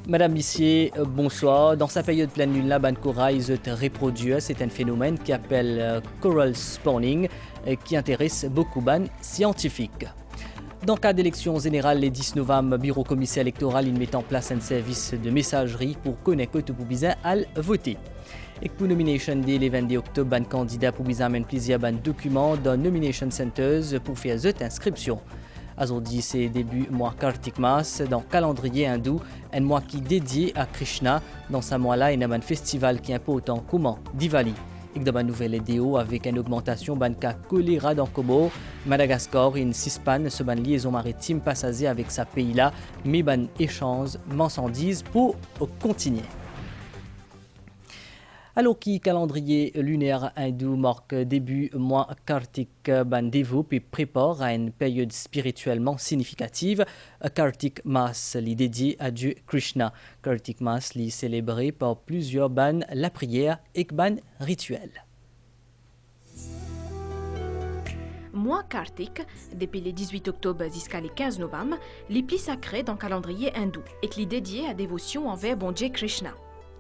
Madame Bissier, bonsoir. Dans sa période pleine lune, la bande corail se reproduit. C'est un phénomène qui appelle coral spawning, qui intéresse beaucoup de scientifiques. Dans le cas d'élections générales, le 10 novembre, le bureau commissaire électoral met en place un service de messagerie pour connaître tout le monde à voter. Et pour nomination day, le 22 octobre, un candidat pour amène plusieurs documents dans nomination centers pour faire cette inscription. Aujourd'hui, c'est début mois Kartik Mas dans le calendrier hindou, un mois qui est dédié à Krishna. Dans ce mois-là, il y a un festival qui est important comme Diwali. Et dans une nouvelle vidéo avec une augmentation de cas choléra dans Komo, Madagascar et une Sispan se ban liaison maritime passager avec sa pays-là, mais ban échange marchandises pour continuer. Alors que le calendrier lunaire hindou marque début mois Kartik Bandevu et prépare à une période spirituellement significative, Kartik Mas est dédié à Dieu Krishna. Kartik Mas est célébré par plusieurs ban la prière et ban rituels. Mois Kartik, depuis le 18 octobre jusqu'à le 15 novembre, les plus sacrés dans le calendrier hindou et qui est dédié à dévotion envers bon Dieu Krishna.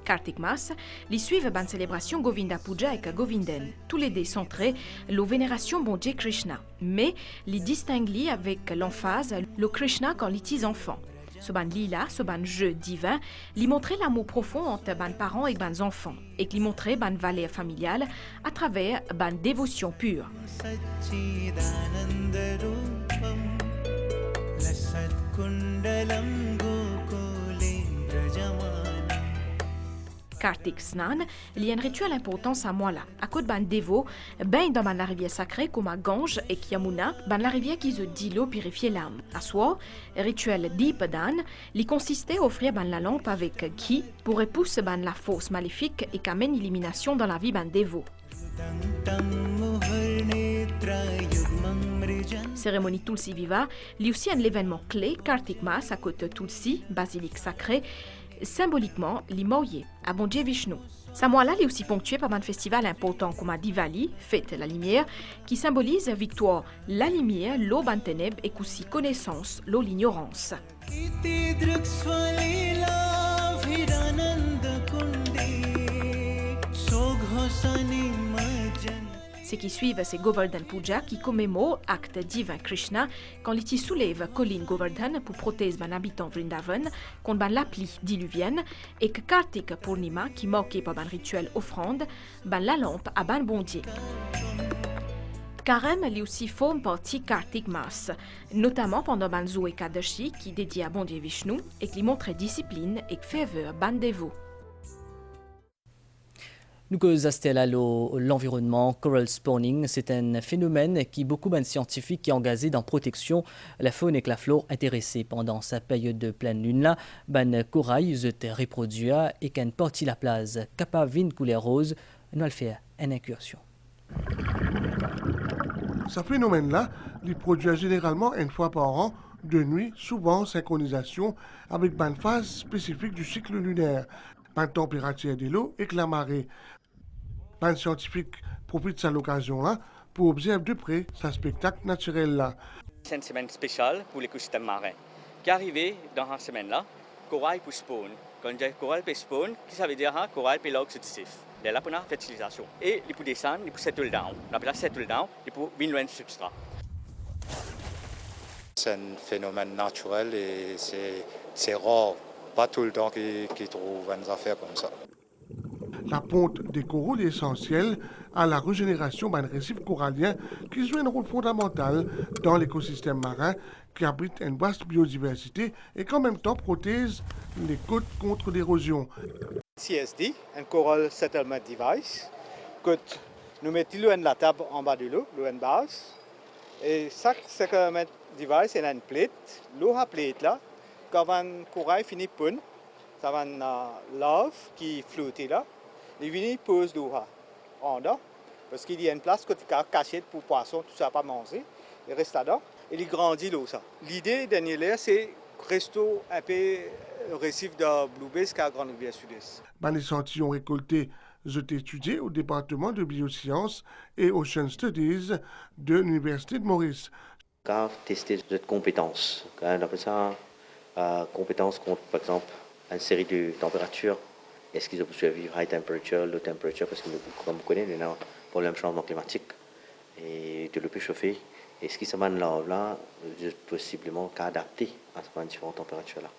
Kartik Mas, les suivent ban célébration Govinda Puja et Govinden. Tous les deux centrés la vénération bon Dieu Krishna, mais les distinguent avec l'emphase le Krishna quand les petits enfants. Ce ban lila, ce ban jeu divin, lui montrait l'amour profond entre ban parents et ban enfants, et qui montrait ban valeur familiale à travers ban dévotion pure. Kartik Snan, il y a un rituel important à moi là. À côté ban dévot, ben dans la rivière sacrée comme à Gange et Yamuna, ban la rivière qui se dit l'eau purifier l'âme. À soi, rituel Deepadan, il consistait à offrir ban la lampe avec qui pour repousser ban la force maléfique et qu'amène élimination dans la vie ban dévot. Cérémonie Tulsi Viva, il y a aussi un événement clé, Kartik Mas à côté Tulsi, basilique sacrée, symboliquement l'imoye à bon Dieu Vishnu. Ce mois-là est aussi ponctué par un festival important comme à Diwali, fête la lumière, qui symbolise victoire, la lumière, l'eau ban ténèbres et aussi connaissance, l'eau l'ignorance. Ce qui suivent, c'est Govardhan Puja qui commémore acte divin Krishna quand il soulève colline Govardhan pour protéger les habitants Vrindavan contre la pluie diluvienne et que Kartik Purnima qui marqué par un rituel offrande ban la lampe à ban bon Dieu. Karem lui aussi forme partie Kartik Mas, notamment pendant Banzo et Kadashi qui dédié à bon Dieu Vishnu et qui montre discipline et ferveur ban dévot. Nous que l'environnement coral spawning, c'est un phénomène qui beaucoup de scientifiques qui engagés dans la protection la faune et la flore intéressés pendant sa période de pleine lune là, ban corail se reproduit et qu'une partie la place capable de couleur rose, nous allons faire une incursion. Ce phénomène-là, il produit généralement une fois par an, de nuit, souvent en synchronisation avec une phase spécifique du cycle lunaire, une température de l'eau et que la marée. Un scientifique profite de cette occasion-là pour observer de près ce spectacle naturel-là. C'est une semaine spéciale pour l'écosystème marin. Qui est arrivé dans cette semaine-là, corail pour spawn. Quand on dit corail pour spawn, qu'est-ce que ça veut dire? Corail pour l'oxydisif. C'est là pour la fertilisation. Et il peut descendre, il peut settle down. On appelle ça settle down, il peut venir loin substrat. C'est un phénomène naturel et c'est rare. Pas tout le temps qu'ils trouvent une affaire comme ça. La ponte des coraux est essentielle à la régénération d'un récif corallien qui joue un rôle fondamental dans l'écosystème marin qui abrite une vaste biodiversité et qu'en même temps protège les côtes contre l'érosion. CSD, un Coral Settlement Device, que nous mettons l'eau la table en bas de l'eau, l'eau en base. Et chaque settlement device est une plate. L'eau à plate là, quand un corail finit pun, ça va une lave qui flotte là. Il vient pose l'eau en dedans, parce qu'il y a une place cachée pour poissons, tout ça pas manger. Il reste là-dedans et il grandit l'eau ça. L'idée dernière c'est rester un peu le récif de Blue Bay jusqu'à la Grande Rivière Sud-Est. Les échantillons récoltés sont étudiés au département de biosciences et Ocean Studies de l'Université de Maurice. Tester cette compétence, on appelle ça compétence contre, par exemple, une série de températures. Est-ce qu'ils ont pu vivre high temperature, low temperature, parce que comme vous connaissez, il y a un problème de changement climatique et de l'eau peut chauffer. Et ce qui se met là, possiblement qu'adapter à ces différentes températures-là.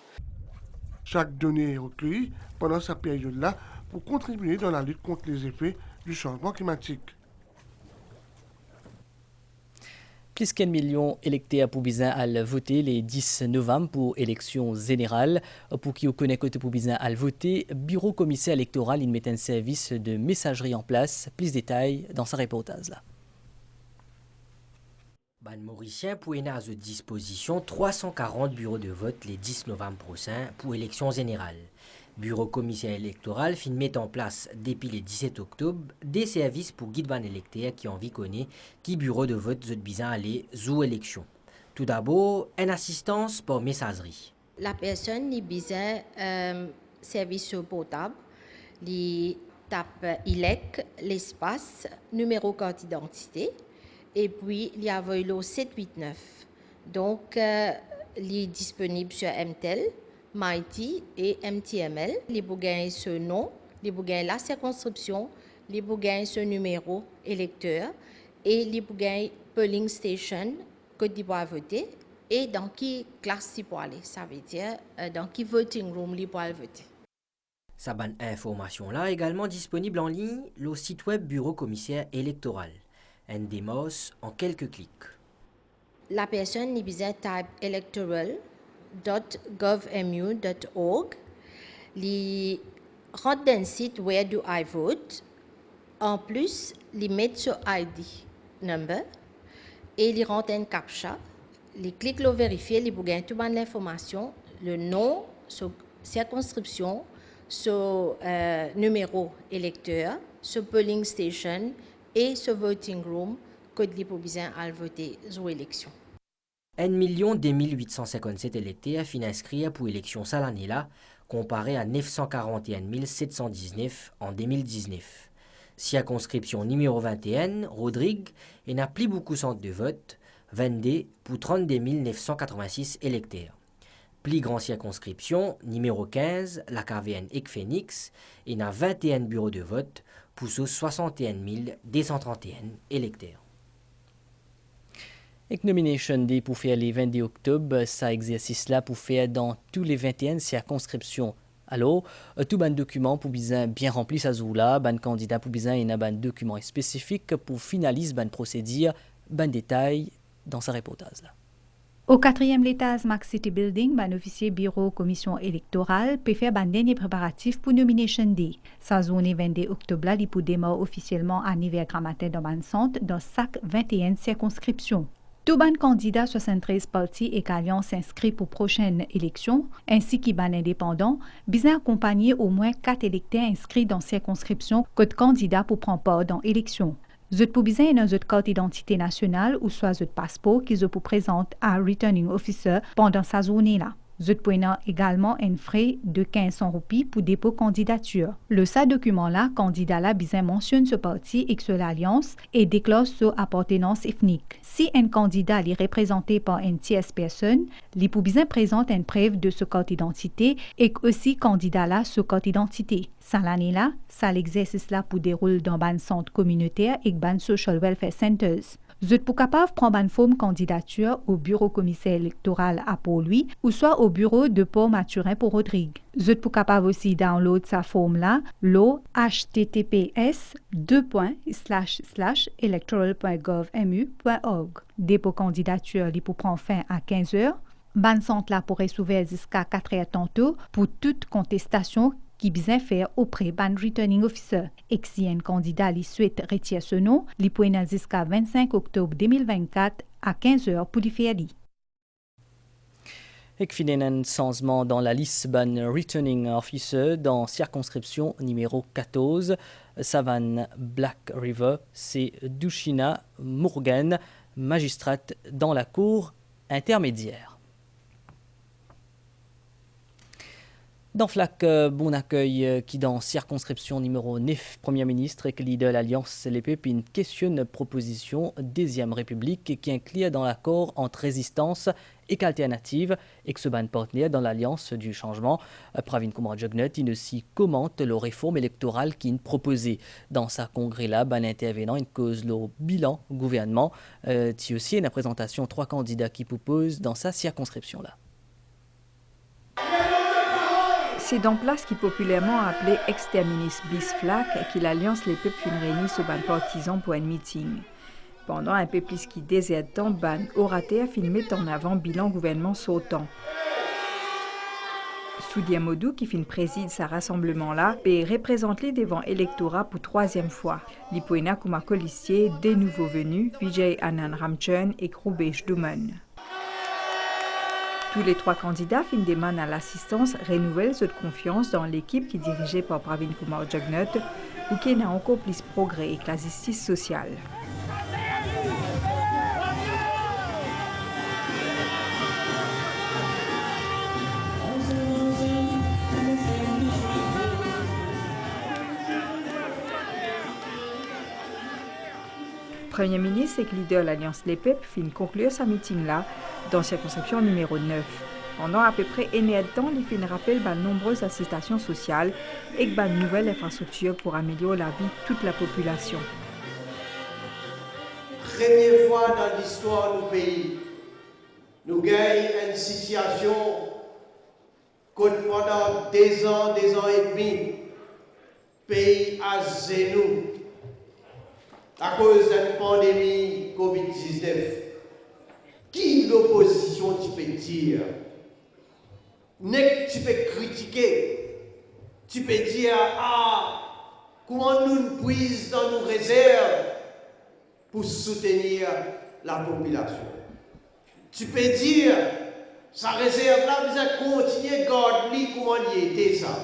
Chaque donnée est recueillie pendant cette période-là pour contribuer dans la lutte contre les effets du changement climatique. Plus qu'un million électeurs pour bien à voter les 10 novembre pour élection générale. Pour qui vous connaît côté pour bien à voter, bureau commissaire électoral il met un service de messagerie en place. Plus de détails dans sa reportage là. Ban Mauricien pour à sa disposition 340 bureaux de vote les 10 novembre prochain pour élection générale. Bureau commissaire électoral fin met en place depuis le 17 octobre des services pour guide ban électeurs qui ont connaît qui bureau de vote zot bizan aller sous élection. Tout d'abord, une assistance pour messagerie. La personne qui bizan service portable, li tape ILEC, l'espace, numéro carte d'identité et puis il y a le 789. Donc il est disponible sur MTEL, Mighty et MTML. Les bougains ce nom, les bougains la circonscription, les bougains ce numéro électeur et les bougains polling station que tu dois voter et dans qui classe tu peux aller. Ça veut dire dans qui voting room tu peux voter. Sa bonne information là également disponible en ligne le site web bureau commissaire électoral. Un démos en quelques clics. La personne y besoin type electoral.gov.mu.org. Li rentre dans le site Where do I vote. En plus, li met sur ID number et li rentre un captcha. Li clique le vérifier, li bougain tout ban l'information, le nom, sur circonscription, sur numéro électeur, sur polling station et ce voting room que les besoin à voter aux élections. 1 857 électeurs fin inscrits pour l'élection cette année-là, comparé à 941 719 en 2019. Circonscription numéro 21, Rodrigue, et n'a plus beaucoup centre de vote, 22 pour 32 986 électeurs. Plus grande circonscription, numéro 15, la KVN Phoenix, et n'a 21 bureaux de vote pour 61 231 électeurs. Et nomination day pour faire les 22 octobre, ça exercice là pour faire dans tous les 21 circonscriptions. Alors, tout ban document pour bien remplir sa zoula, ban candidat pour bien et un ban document spécifique pour finaliser ban procédure, ban détail dans sa reportage là. Au 4e étage Max City Building, ban officier bureau commission électorale peut faire ban dernier préparatif pour nomination day. Sa journée 22 octobre, il peut démarrer officiellement à niveau grammaire dans ban centre dans chaque 21 circonscriptions. Tout ban candidat 73 partis et alliances s'inscrit pour prochaine élection, ainsi qu'un ban indépendant, bien accompagner au moins 4 électeurs inscrits dans circonscription que de candidats pour prendre part dans l'élection. Zot pou bizan dans zot carte d'identité nationale ou soit zot passeport qui zot pou présente à returning officer pendant sa journée là. Zot pou également un frais de 1500 roupies pour dépôt candidature. Le sa document là, candidat là bizan mentionne ce parti et que l'alliance et déclare son appartenance ethnique. Si un candidat est représenté par une tierce personne, li pou bizan présente une preuve de ce carte d'identité et aussi candidat là ce carte d'identité. Ça l'année là, ça l'exercice là pour dérouler dans ban centre communautaire et ban social welfare centers. Zot pou capable prendre ban forme candidature au bureau commissaire électoral à Port-Louis ou soit au bureau de Port-Maturin pour Rodrigue. Zot pou capable aussi download sa forme là, lo https://electoral.gov.mu.org. Dépôt candidature li pou prend fin à 15h. Ban centre là pourrait s'ouvrir jusqu'à 4h tantôt pour toute contestation qui bien faire auprès ban returning officer. Et si un candidat li souhaite retirer ce nom, li peut jusqu'à 25 octobre 2024 à 15h pour li faire li. Et qu'il y a un changement dans la liste ban returning officer dans circonscription numéro 14, Savane Black River, c'est Dushina Morgan, magistrate dans la cour intermédiaire. Dans Flac, bon accueil qui dans circonscription numéro 9, Premier ministre et que leader l'Alliance Les Pépines questionne proposition deuxième République qui inclut dans l'accord entre résistance et qu'alternative et que se ban partenaire dans l'Alliance du changement. Pravin Kumar Jugnauth, il aussi commente la réforme électorale qu'il proposait. Dans sa congrès-là, ban intervenant, il cause le bilan gouvernement. Il aussi une présentation 3 candidats qui proposent dans sa circonscription-là. C'est dans place qui populairement appelé exterminis bis flac qui l'Alliance Les Peuples fin réunis sous ban partisans pour un meeting. Pendant un peu plus qui désertant, ban orateur a filmé en avant bilan gouvernement sautant. Soudia Modou, qui fin préside sa rassemblement-là, peut représenter devant électorat pour 3e fois. Lipoina Kuma Colistier, des nouveaux venus, Vijay Anand Ramchurn et Krubesh Duman. Tous les 3 candidats fin demandent à l'assistance renouvelle cette confiance dans l'équipe qui est dirigée par Pravin Kumar Jugnauth pour qu'il y ait encore plus de progrès et que la justice sociale. Premier ministre et leader de l'Alliance Les Peuples fin conclure sa meeting-là dans circonscription numéro 9. Pendant à peu près un an de temps, il fin rappel de nombreuses incitations sociales et de nouvelles infrastructures pour améliorer la vie de toute la population. Première fois dans l'histoire du pays, nous gagnons une situation que pendant 2 ans et demi, le pays a genoux à cause d'une pandémie Covid-19. Qui l'opposition tu peux dire? Tu peux critiquer, tu peux dire comment nous puisons dans nos réserves pour soutenir la population. Tu peux dire sa réserve là, vous continuer à garder comment il était ça.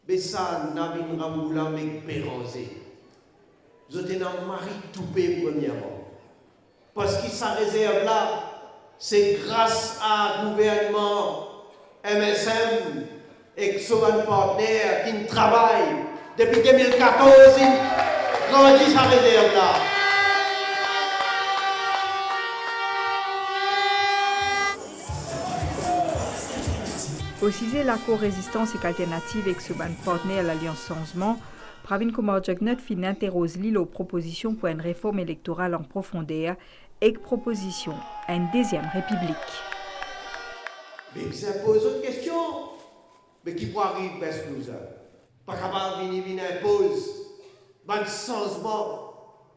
Mais ça n'a pas avec Péranzé. Vous êtes un mari toupé premièrement. Parce que sa réserve là, c'est grâce à gouvernement MSM et que son partenaire qui travaille depuis 2014, il grandit sa réserve là. Aussi, la co-résistance et alternative avec ce partenaire à l'Alliance Changement, Pravin Kumar Jugnauth fin interrose l'île aux propositions pour une réforme électorale en profondeur et proposition à une deuxième république. Mais ça pose une question. Mais qui peut arriver parce que nous pas capable de venir imposer un changement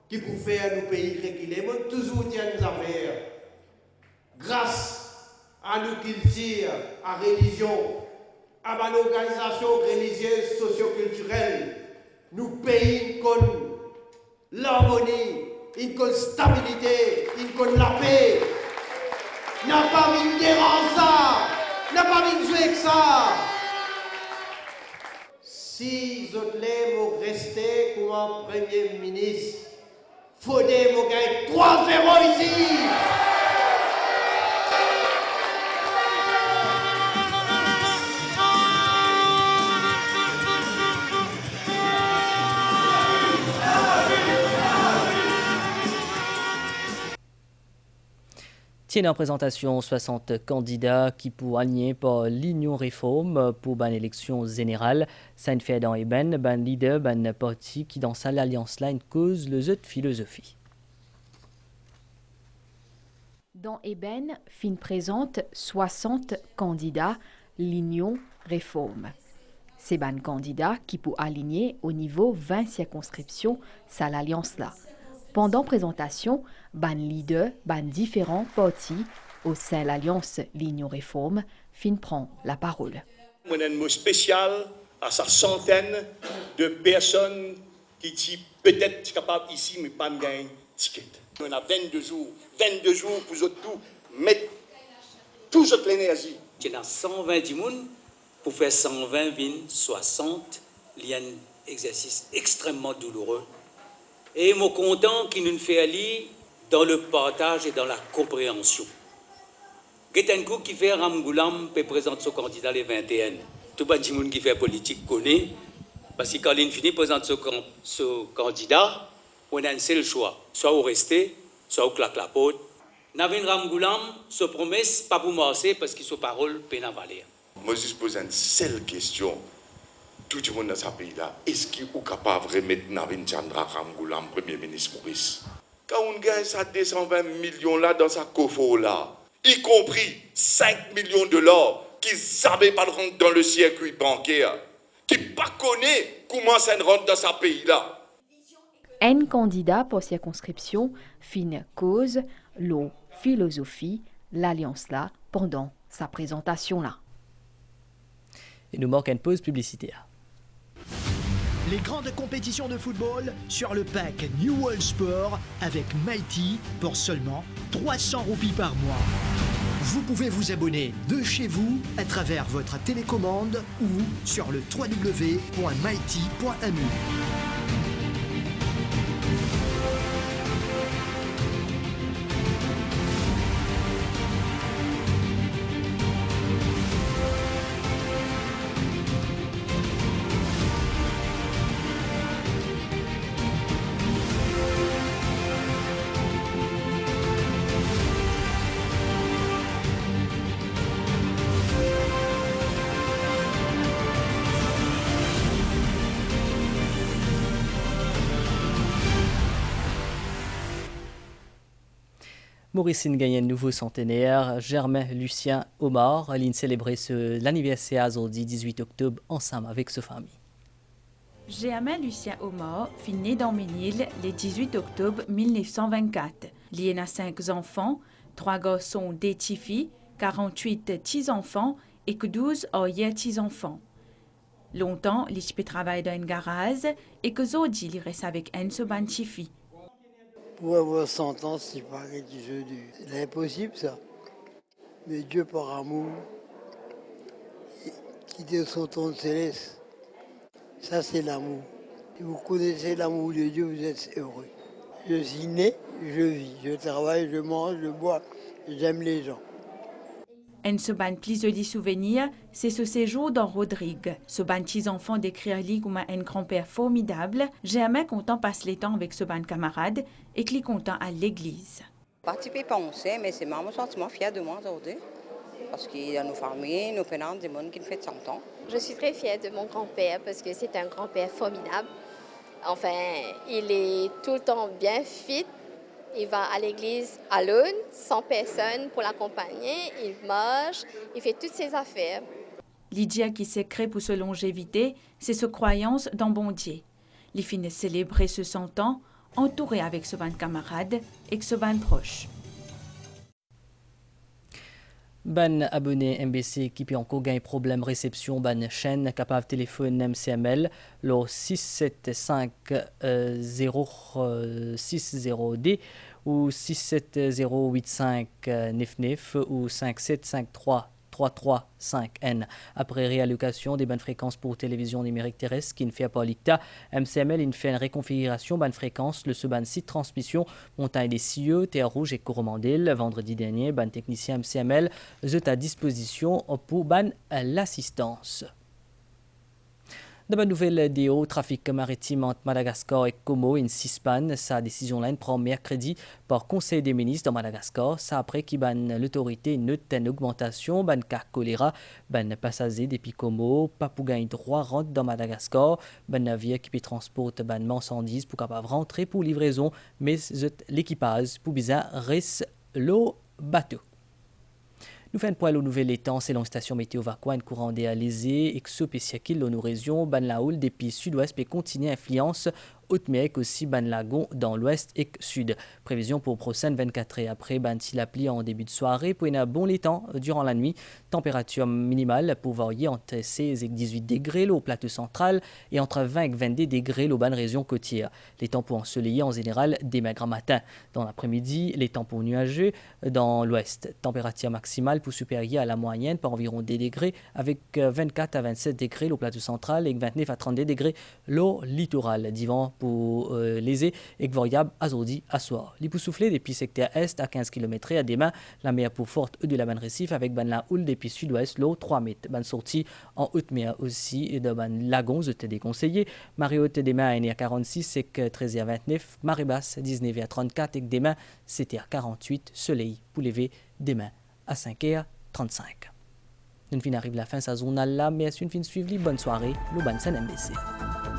qui peut faire nos pays reculer. Mais toujours tient nos affaires. Grâce à nos cultures, à la religion, à l'organisation religieuse, socio-culturelle, nous pays comme l'harmonie, une stabilité, une la paix. N'a pas mis de dérange ça, n'a pas mis de jouer avec ça. Si vous voulez rester comme un premier ministre, il faut gagner 3-0 ici. Tiens en présentation 60 candidats qui pour aligner par l'Union Réforme pour une élection générale. Ça fait dans Eben, ban leader, ban parti qui dans sa l'alliance là une cause le jeu de philosophie. Dans Eben, fin présente 60 candidats l'Union Réforme. C'est ban candidats qui pour aligner au niveau 20 circonscriptions ça l'alliance là. Pendant présentation, ban leader, ban différents partis au sein de l'Alliance l'Union Réforme, fin prend la parole. Un mot spécial à sa centaine de personnes qui sont peut-être capables ici, mais pas de gagner ticket. On a 22 jours pour tout mettre toute cette énergie. Il y a 120 personnes pour faire 120 vignes, 60. Il y a un exercice extrêmement douloureux. Et je suis content qu'il nous fait aller dans le partage et dans la compréhension. Getenkou qui fait Ramgoulam peut présenter son candidat les 21. Tout le monde qui fait politique connaît. Parce que quand il finit présente son candidat, on a un seul choix. Soit vous restez, soit vous claquez la porte. Navin Ramgoulam, se promesse pas pour marcher parce que sa parole peine à valer. Moi, je pose une seule question. Tout le monde dans ce pays-là, est-ce qu'il est capable de remettre Navin Chandra Ramgoulam, Premier ministre Maurice? Quand on gagne ça 220 millions là dans sa coffre là, y compris 5 millions de dollars qui savent pas rentrer dans le circuit bancaire, qui ne connaît comment ça rentre dans ce pays-là. Un candidat pour circonscription fin cause, l'eau, philosophie, l'alliance là pendant sa présentation là. Et nous manque une pause publicitaire. Les grandes compétitions de football sur le pack New World Sport avec Mighty pour seulement 300 roupies par mois. Vous pouvez vous abonner de chez vous à travers votre télécommande ou sur le www.mighty.mu. Maurice gagne un nouveau centenaire. Germain Lucien Omar a célébré l'anniversaire aujourd'hui 18 octobre ensemble avec sa famille. Germain Lucien Omar fut né dans Ménil le 18 octobre 1924. Il a 5 enfants, 3 garçons, des petites filles, 48 petits-enfants et 12 arrière-petits-enfants. Longtemps, il a travaillé dans un garage et aujourd'hui, il reste avec un seul petit fille. Pour avoir 100 ans, c'est pareil du jeu du... C'est impossible, ça. Mais Dieu, par amour, qui dit son ton céleste, ça, c'est l'amour. Si vous connaissez l'amour de Dieu, vous êtes heureux. Je suis né, je vis, je travaille, je mange, je bois, j'aime les gens. Un seban plus joli souvenir, c'est ce séjour dans Rodrigue. Ce ban petits enfants décrire lui comme un grand-père formidable. Germain content passe les temps avec ce ban camarade et qu'il est content à l'église. Participer pas on sait, mais c'est mon sentiment fier de moi aujourd'hui. Parce qu'il y a nos familles, nos parents, des gens qui nous font 100 ans. Je suis très fière de mon grand-père parce que c'est un grand-père formidable. Enfin, il est tout le temps bien fit. Il va à l'église à l'aune, sans personne pour l'accompagner. Il mange, il fait toutes ses affaires. Lydia qui s'est créée pour sa longévité, c'est sa croyance dans bon Dieu. Il finit de célébrer ce 100 ans, entouré avec ce ban camarade et ce ban proche. Ban abonné MBC qui peut encore gagner problème réception ban chaîne capable téléphone MCML le 67060D ou 6708599 ou 57533335N. Après réallocation des bandes fréquences pour télévision numérique terrestre qui ne fait pas l'ICTA, MCML il fait une réconfiguration ban fréquence le ban site transmission Montagne des Cieux, Terre Rouge et Coromandel. Vendredi dernier, ban technicien MCML est à disposition pour ban l'assistance. Dans la nouvelle des hauts trafic maritime entre Madagascar et Como, une CISPAN, sa décision là prend mercredi par Conseil des ministres dans Madagascar. Ça après qui ban l'autorité note une augmentation ban cas choléra, ban passager depuis Como, pas pour gagner droit rentre dans Madagascar, ban navire qui peut transporter ban marchandises pour capable rentrer pour livraison, mais l'équipage pour bizarre reste le bateau. Nous faisons point au nouvel étang selon la station météo Vakwa, un courant d'air léger et que ce péciakil dans nos régions, ban la houle des pays sud-ouest peut continuer à influence haute mer aussi ban lagon dans l'ouest et sud. Prévision pour prochaine 24 heures après ban tilapli en début de soirée pour un bon temps durant la nuit. Température minimale pour varier entre 16 et 18 degrés au plateau central et entre 20 et 22 degrés au ban région côtière. Les temps pour ensoleiller en général dès maigre matin. Dans l'après-midi, les temps pour nuageux dans l'ouest. Température maximale pour supérieure à la moyenne par environ 10 degrés avec 24 à 27 degrés au plateau central et 29 à 32 degrés au littoral. Divan pour léser et variable azodi à soir. Les pour souffler depuis secteur est à 15 km à demain, la mer pour forte de la ban récif avec ban la houle depuis sud-ouest l'eau 3 mètres. Ban sortie en haute mer aussi et de ban lagon, je t'ai déconseillé. Marée haute demain à 1h46 et 13h29, marée basse 19h34 et demain 7h48, soleil pour lever demain à 5h35. Nous fin arrive la fin de sa journal là, mais est-ce une fin suivie? Bonne soirée, le ban MBC.